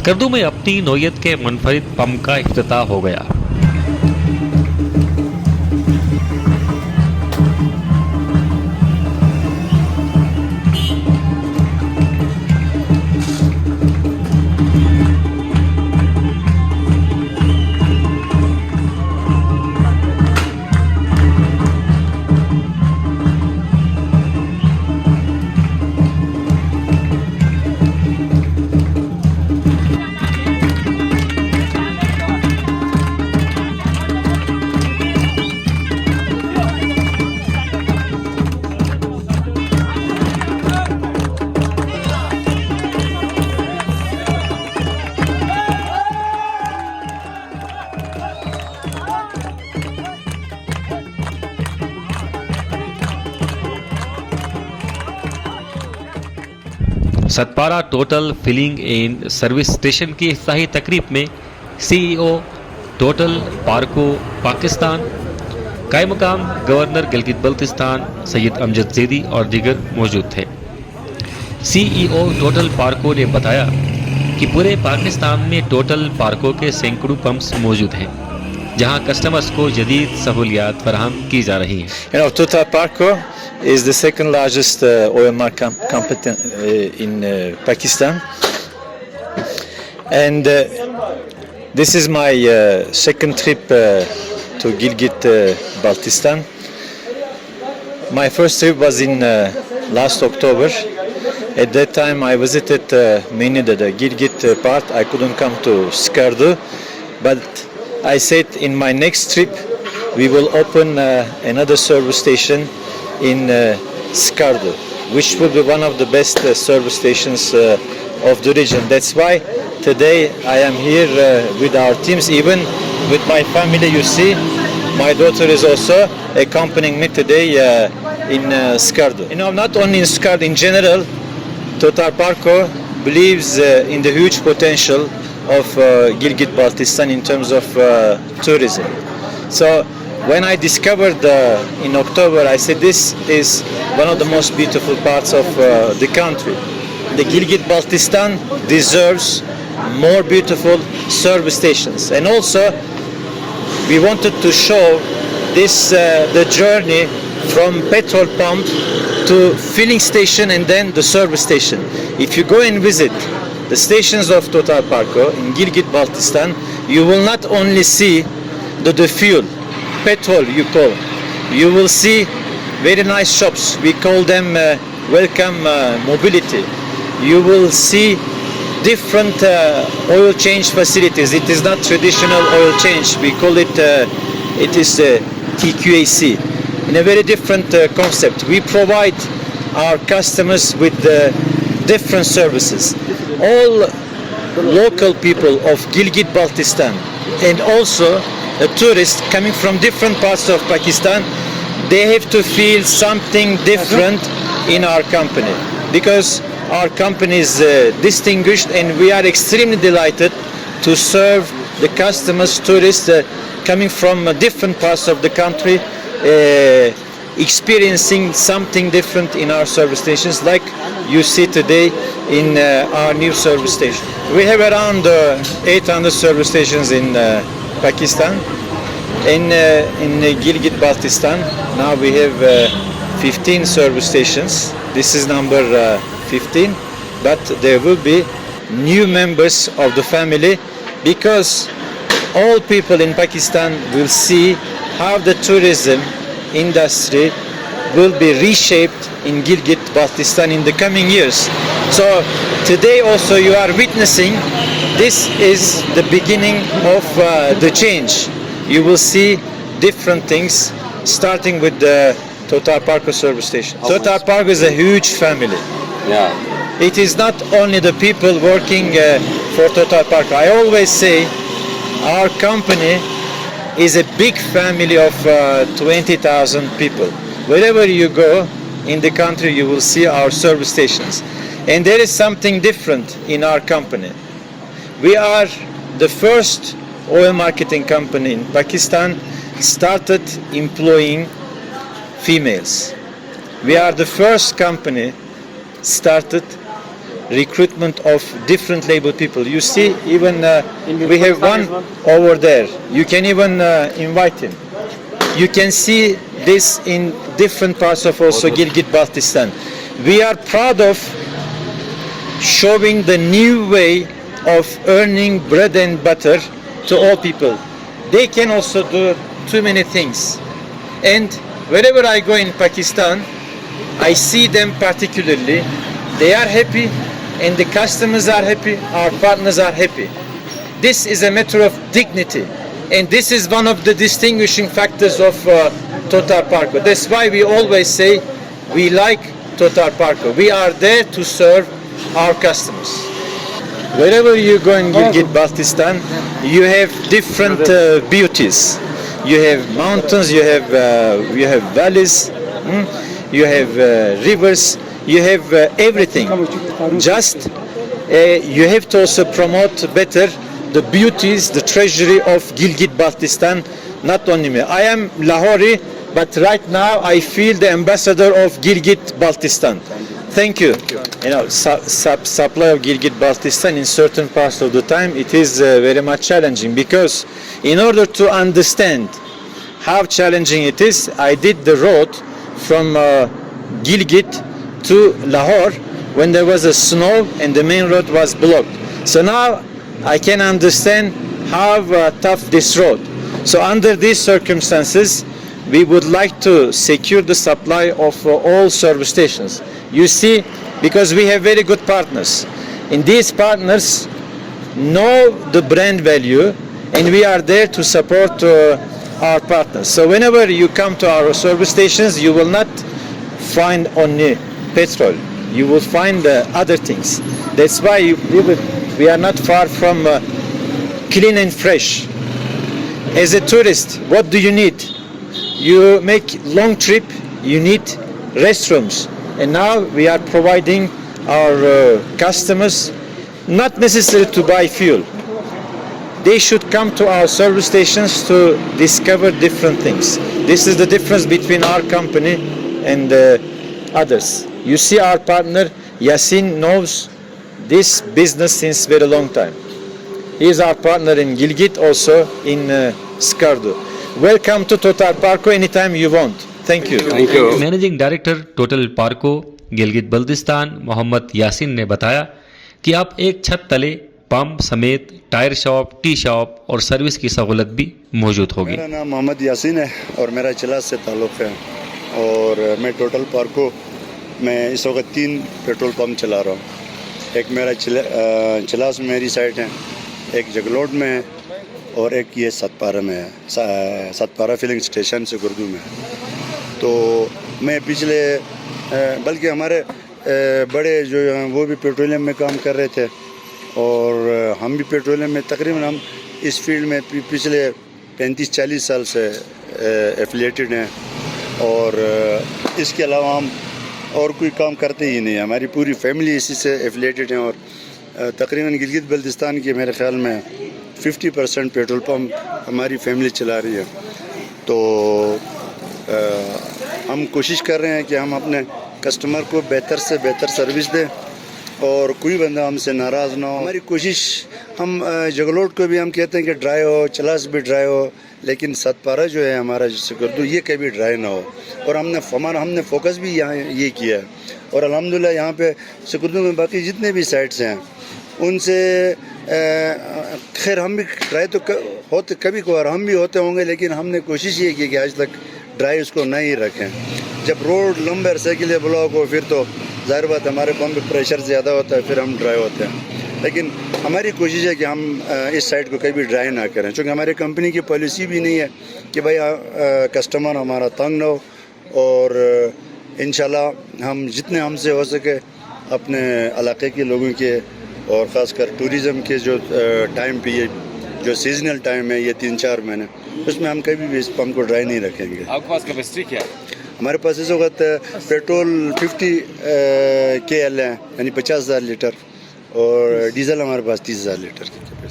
स्कर्दू में अपनी नौयत के मुनफरिद पंप का इफ्तिताह हो गया। Satpara total filling and service station की इफ्ताही तकरीब में सीईओ टोटल पार्को पाकिस्तान, कायम मकाम गवर्नर गिलगित बल्तिस्तान सैयद अमजद ज़ैदी और दीगर मौजूद थे। सीईओ टोटल पार्को ने बताया कि पूरे पाकिस्तान में टोटल पार्को के सैकड़ों पंप्स मौजूद हैं, जहां कस्टमर्स को जदीद सहूलियात फराहम की जा रही हैं। Total Parco is the second largest oil market company in Pakistan, and this is my second trip to Gilgit Baltistan. My first trip was in last October. At that time I visited mainly the Gilgit part. I couldn't come to Skardu, but I said in my next trip we will open another service station in Skardu, which will be one of the best service stations of the region. That's why today I am here with our teams, even with my family. You see, my daughter is also accompanying me today in Skardu. Not only in Skardu, in general, Total Parco believes in the huge potential of Gilgit-Baltistan in terms of tourism. So when I discovered in October, I said this is one of the most beautiful parts of the country. The Gilgit-Baltistan deserves more beautiful service stations, and also we wanted to show this the journey from petrol pump to filling station and then the service station. If you go and visit the stations of Total Parco in Gilgit-Baltistan, you will not only see the fuel, petrol you call, you will see very nice shops. We call them welcome mobility. You will see different oil change facilities. It is not traditional oil change. We call it it is TQAC, in a very different concept. We provide our customers with different services. All local people of Gilgit-Baltistan and also the tourists coming from different parts of Pakistan, they have to feel something different in our company, because our company is distinguished, and we are extremely delighted to serve the customers, tourists coming from different parts of the country, experiencing something different in our service stations, like you see today in our new service station. We have around 800 service stations in Pakistan. In Gilgit-Baltistan, now we have 15 service stations. This is number 15, but there will be new members of the family, because all people in Pakistan will see how the tourism industry will be reshaped in Gilgit-Baltistan in the coming years. So today also you are witnessing, this is the beginning of the change. You will see different things, starting with the Total Parco service station. Total Parco is a huge family. Yeah. It is not only the people working for Total Parco. I always say our company is a big family of 20,000 people. Wherever you go in the country, you will see our service stations. And there is something different in our company. We are the first oil marketing company in Pakistan started employing females. We are the first company started recruitment of different label people. You see, even we have one over there. You can even invite him. You can see this in different parts of also Gilgit-Baltistan. We are proud of showing the new way of earning bread and butter to all people. They can also do too many things. And wherever I go in Pakistan, I see them particularly. They are happy and the customers are happy, our partners are happy. This is a matter of dignity. And this is one of the distinguishing factors of Total Parco. That's why we always say we like Total Parco. We are there to serve our customers. Wherever you go in Gilgit-Baltistan, you have different beauties. You have mountains, you have valleys, you have rivers, you have everything. Just you have to also promote better the beauties, the treasury of Gilgit-Baltistan, not only me. I am Lahori, but right now I feel the ambassador of Gilgit-Baltistan. Thank you. You know, supply of Gilgit-Baltistan in certain parts of the time, it is very much challenging, because in order to understand how challenging it is, I did the road from Gilgit to Lahore when there was a snow and the main road was blocked. So now I can understand how tough this road. So under these circumstances, we would like to secure the supply of all service stations. You see, because we have very good partners. And these partners know the brand value, and we are there to support our partners. So whenever you come to our service stations, you will not find only petrol. You will find other things. That's why we are not far from clean and fresh. As a tourist, what do you need? You make long trip, you need restrooms. And now we are providing our customers not necessarily to buy fuel. They should come to our service stations to discover different things. This is the difference between our company and others. You see, our partner Yasin knows this business since very long time. He is our partner in Gilgit, also in Skardu. Welcome to Total Parco anytime you want. Thank you. Thank you. Managing director Total Parco Gilgit Baltistan Mohammad Yasin ने बताया कि आप एक छत तले pump समेत tyre shop, tea shop और service की सहूलत भी मौजूद होगी। मेरा नाम मोहम्मद यासीन है और मेरा चिलास से ताल्लुक़ है और मैं टोटल पार्को में इस वक्त 3 पेट्रोल पंप चला रहा हूँ। एक मेरा चिलास में मेरी साइट है, एक जगलोट में है और एक ये सतपारा में है, सतपारा फिलिंग स्टेशन से गुर्दू में। तो मैं पिछले बल्कि हमारे बड़े जो हैं वो भी पेट्रोलियम में काम कर रहे थे और हम भी पेट्रोलियम में तकरीबन हम इस फील्ड में पिछले 35-40 साल से एफिलिएटेड हैं और इसके अलावा हम और कोई काम करते ही नहीं। हमारी पूरी फैमिली इसी से एफिलिएटेड हैं और तकरीबन गिलगित बल्तिस्तान के मेरे ख्याल में 50% पेट्रोल पंप हमारी फैमिली चला रही है। तो हम कोशिश कर रहे हैं कि हम अपने कस्टमर को बेहतर से बेहतर सर्विस दें और कोई बंदा हमसे नाराज़ ना हो। हमारी कोशिश, हम जगलोट को भी हम कहते हैं कि ड्राई हो, चलास भी ड्राई हो, लेकिन सतपारा जो है हमारा स्कर्दू ये कभी ड्राई ना हो। और हमने फोकस भी यहाँ ये किया है और अल्हम्दुलिल्लाह यहाँ पे स्कर्दू में बाकी जितने भी साइट्स हैं उनसे खैर हम भी ड्राई तो होते कभी कभार हम भी होते होंगे, लेकिन हमने कोशिश ये की कि आज तक ड्राई उसको नहीं रखें। जब रोड लंबे अरसे के लिए ब्लॉक हो फिर तो ज़ाहिर बात हमारे पंप पे प्रेशर ज़्यादा होता है, फिर हम ड्राई होते हैं। लेकिन हमारी कोशिश है कि हम इस साइड को कभी ड्राई ना करें, क्योंकि हमारी कंपनी की पॉलिसी भी नहीं है कि भाई कस्टमर हमारा तंग ना हो। और इंशाल्लाह हम जितने हमसे हो सके अपने इलाके के लोगों के और ख़ासकर टूरिज़म के जो टाइम पे ये जो सीजनल टाइम है ये 3-4 महीने, उसमें हम कभी भी इस पंप को ड्राई नहीं रखेंगे। आपके पास कैपेसिटी क्या है? हमारे पास इस वक्त पेट्रोल 50 KL है, यानी 50,000 लीटर और डीजल हमारे पास 30,000 लीटर की।